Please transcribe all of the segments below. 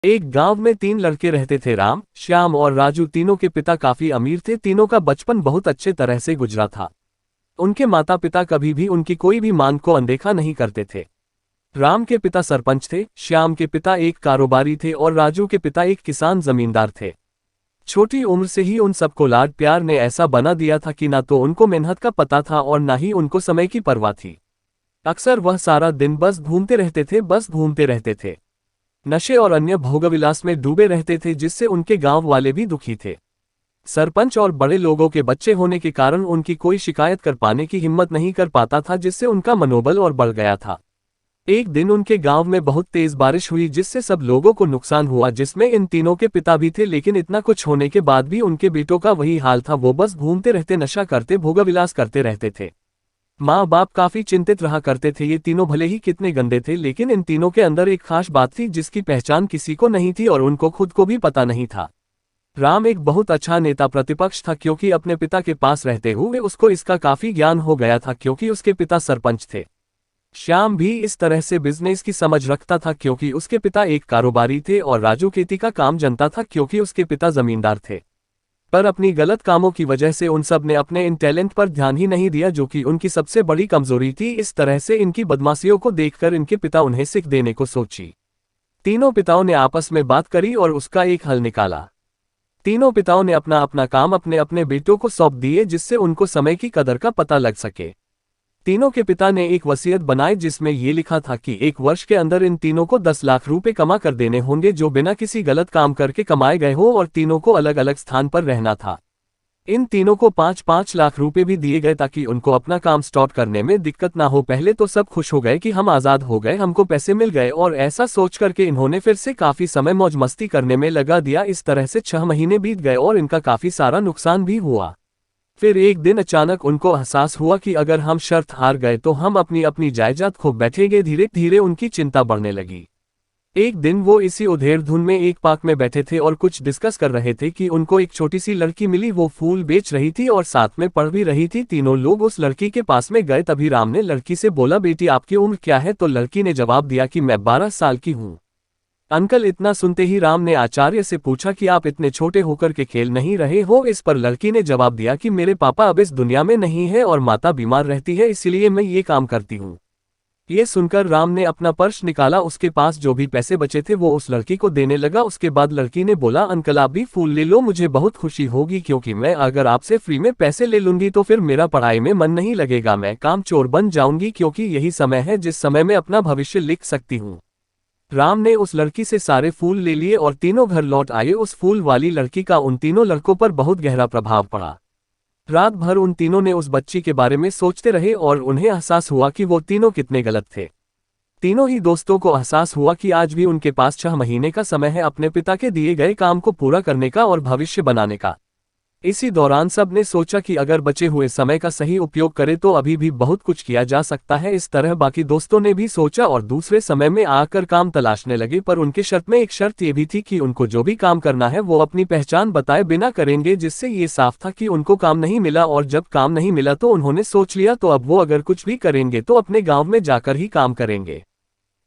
एक गांव में तीन लड़के रहते थे, राम, श्याम और राजू। तीनों के पिता काफी अमीर थे। तीनों का बचपन बहुत अच्छे तरह से गुजरा था। उनके माता पिता कभी भी उनकी कोई भी मांग को अनदेखा नहीं करते थे। राम के पिता सरपंच थे, श्याम के पिता एक कारोबारी थे और राजू के पिता एक किसान जमींदार थे। छोटी उम्र से ही उन सबको लाड प्यार ने ऐसा बना दिया था कि ना तो उनको मेहनत का पता था और ना ही उनको समय की परवाह थी। अक्सर वह सारा दिन बस घूमते रहते थे। नशे और अन्य भोगविलास में डूबे रहते थे, जिससे उनके गांव वाले भी दुखी थे। सरपंच और बड़े लोगों के बच्चे होने के कारण उनकी कोई शिकायत कर पाने की हिम्मत नहीं कर पाता था, जिससे उनका मनोबल और बढ़ गया था। एक दिन उनके गांव में बहुत तेज बारिश हुई, जिससे सब लोगों को नुकसान हुआ, जिसमें इन तीनों के पिता भी थे। लेकिन इतना कुछ होने के बाद भी उनके बेटों का वही हाल था। वो बस घूमते रहते, नशा करते, भोगविलास करते रहते थे। माँ बाप काफी चिंतित रहा करते थे। ये तीनों भले ही कितने गंदे थे, लेकिन इन तीनों के अंदर एक खास बात थी जिसकी पहचान किसी को नहीं थी और उनको खुद को भी पता नहीं था। राम एक बहुत अच्छा नेता प्रतिपक्ष था, क्योंकि अपने पिता के पास रहते हुए उसको इसका काफी ज्ञान हो गया था, क्योंकि उसके पिता सरपंच थे। श्याम भी इस तरह से बिजनेस की समझ रखता था, क्योंकि उसके पिता एक कारोबारी थे और राजू खेती का काम जानता था, क्योंकि उसके पिता जमींदार थे। पर अपनी गलत कामों की वजह से उन सब ने अपने इन टैलेंट पर ध्यान ही नहीं दिया, जो कि उनकी सबसे बड़ी कमजोरी थी। इस तरह से इनकी बदमाशियों को देखकर इनके पिता उन्हें सीख देने को सोची। तीनों पिताओं ने आपस में बात करी और उसका एक हल निकाला। तीनों पिताओं ने अपना अपना काम अपने अपने बेटों को सौंप दिए, जिससे उनको समय की कदर का पता लग सके। तीनों के पिता ने एक वसीयत बनाई, जिसमें ये लिखा था कि 1 वर्ष के अंदर इन तीनों को 10 लाख रुपए कमा कर देने होंगे, जो बिना किसी गलत काम करके कमाए गए हो, और तीनों को अलग अलग स्थान पर रहना था। इन तीनों को 5-5 लाख रुपए भी दिए गए, ताकि उनको अपना काम स्टार्ट करने में दिक्कत ना हो। पहले तो सब खुश हो गए कि हम आज़ाद हो गए, हमको पैसे मिल गए, और ऐसा सोच करके इन्होंने फिर से काफ़ी समय मौज मस्ती करने में लगा दिया। इस तरह से 6 महीने बीत गए और इनका काफ़ी सारा नुकसान भी हुआ। फिर एक दिन अचानक उनको एहसास हुआ कि अगर हम शर्त हार गए तो हम अपनी अपनी जायदाद खो बैठेंगे। धीरे धीरे उनकी चिंता बढ़ने लगी। एक दिन वो इसी उधेड़-धुन में एक पार्क में बैठे थे और कुछ डिस्कस कर रहे थे कि उनको एक छोटी सी लड़की मिली। वो फूल बेच रही थी और साथ में पढ़ भी रही थी। तीनों लोग उस लड़की के पास में गए। तभी राम ने लड़की से बोला, बेटी आपकी उम्र क्या है? तो लड़की ने जवाब दिया कि मैं 12 साल की हूँ। अंकल, इतना सुनते ही राम ने आचार्य से पूछा कि आप इतने छोटे होकर के खेल नहीं रहे हो? इस पर लड़की ने जवाब दिया कि मेरे पापा अब इस दुनिया में नहीं है और माता बीमार रहती है, इसलिए मैं ये काम करती हूँ। ये सुनकर राम ने अपना पर्स निकाला। उसके पास जो भी पैसे बचे थे वो उस लड़की को देने लगा। उसके बाद लड़की ने बोला, अंकल आप भी फूल ले लो, मुझे बहुत खुशी होगी, क्योंकि मैं अगर आपसे फ्री में पैसे ले लूंगी तो फिर मेरा पढ़ाई में मन नहीं लगेगा, मैं काम चोर बन जाऊंगी, क्योंकि यही समय है जिस समय मैं अपना भविष्य लिख सकती हूँ। राम ने उस लड़की से सारे फूल ले लिए और तीनों घर लौट आए। उस फूल वाली लड़की का उन तीनों लड़कों पर बहुत गहरा प्रभाव पड़ा। रात भर उन तीनों ने उस बच्ची के बारे में सोचते रहे और उन्हें एहसास हुआ कि वो तीनों कितने गलत थे। तीनों ही दोस्तों को एहसास हुआ कि आज भी उनके पास 6 महीने का समय है अपने पिता के दिए गए काम को पूरा करने का और भविष्य बनाने का। इसी दौरान सब ने सोचा कि अगर बचे हुए समय का सही उपयोग करें तो अभी भी बहुत कुछ किया जा सकता है। इस तरह बाकी दोस्तों ने भी सोचा और दूसरे समय में आकर काम तलाशने लगे। पर उनके शर्त में एक शर्त ये भी थी कि उनको जो भी काम करना है वो अपनी पहचान बताए बिना करेंगे, जिससे ये साफ था कि उनको काम नहीं मिला। और जब काम नहीं मिला तो उन्होंने सोच लिया तो अब वो अगर कुछ भी करेंगे तो अपने गाँव में जाकर ही काम करेंगे।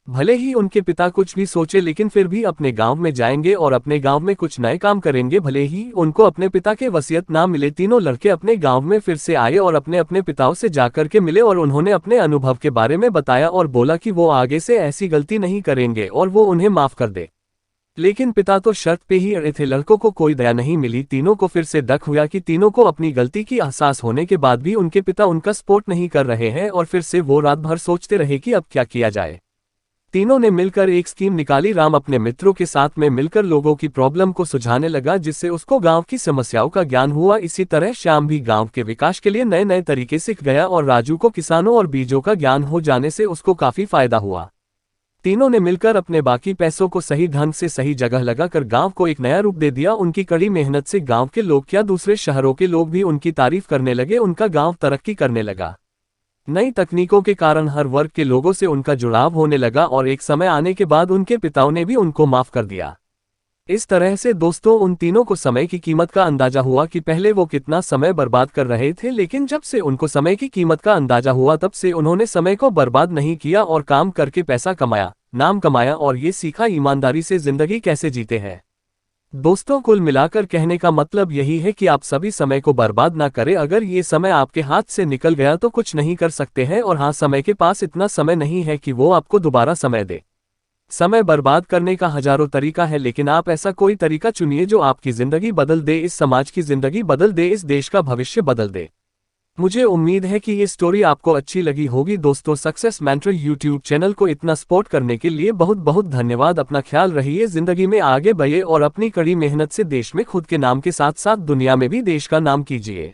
भले ही उनके पिता कुछ भी सोचे, लेकिन फिर भी अपने गांव में जाएंगे और अपने गांव में कुछ नए काम करेंगे, भले ही उनको अपने पिता के वसीयत ना मिले। तीनों लड़के अपने गांव में फिर से आए और अपने अपने पिताओं से जाकर के मिले और उन्होंने अपने अनुभव के बारे में बताया और बोला कि वो आगे से ऐसी गलती नहीं करेंगे और वो उन्हें माफ कर दे। लेकिन पिता तो शर्त पे ही अड़े थे। लड़कों को कोई दया नहीं मिली। तीनों को फिर से दुख हुआ कि तीनों को अपनी गलती की एहसास होने के बाद भी उनके पिता उनका सपोर्ट नहीं कर रहे हैं, और फिर से वो रात भर सोचते रहे कि अब क्या किया जाए। तीनों ने मिलकर एक स्कीम निकाली। राम अपने मित्रों के साथ में मिलकर लोगों की प्रॉब्लम को सुलझाने लगा, जिससे उसको गांव की समस्याओं का ज्ञान हुआ। इसी तरह श्याम भी गांव के विकास के लिए नए नए तरीके सीख गया और राजू को किसानों और बीजों का ज्ञान हो जाने से उसको काफी फायदा हुआ। तीनों ने मिलकर अपने बाकी पैसों को सही ढंग से सही जगह लगाकर गांव को एक नया रूप दे दिया। उनकी कड़ी मेहनत से गांव के लोग क्या, दूसरे शहरों के लोग भी उनकी तारीफ करने लगे। उनका गांव तरक्की करने लगा। नई तकनीकों के कारण हर वर्ग के लोगों से उनका जुड़ाव होने लगा और एक समय आने के बाद उनके पिताओं ने भी उनको माफ कर दिया। इस तरह से दोस्तों, उन तीनों को समय की कीमत का अंदाजा हुआ कि पहले वो कितना समय बर्बाद कर रहे थे, लेकिन जब से उनको समय की कीमत का अंदाजा हुआ तब से उन्होंने समय को बर्बाद नहीं किया और काम करके पैसा कमाया। नाम कमाया और ये सीखा ईमानदारी से जिंदगी कैसे जीते हैं। दोस्तों, कुल मिलाकर कहने का मतलब यही है कि आप सभी समय को बर्बाद ना करें। अगर ये समय आपके हाथ से निकल गया तो कुछ नहीं कर सकते हैं, और हाँ, समय के पास इतना समय नहीं है कि वो आपको दोबारा समय दे। समय बर्बाद करने का हजारों तरीका है, लेकिन आप ऐसा कोई तरीका चुनिए जो आपकी जिंदगी बदल दे, इस समाज की जिंदगी बदल दे, इस देश का भविष्य बदल दे। मुझे उम्मीद है कि ये स्टोरी आपको अच्छी लगी होगी। दोस्तों, सक्सेस मेंटर यूट्यूब चैनल को इतना सपोर्ट करने के लिए बहुत बहुत धन्यवाद। अपना ख्याल रखिए, जिंदगी में आगे बढ़िए और अपनी कड़ी मेहनत से देश में खुद के नाम के साथ साथ दुनिया में भी देश का नाम कीजिए।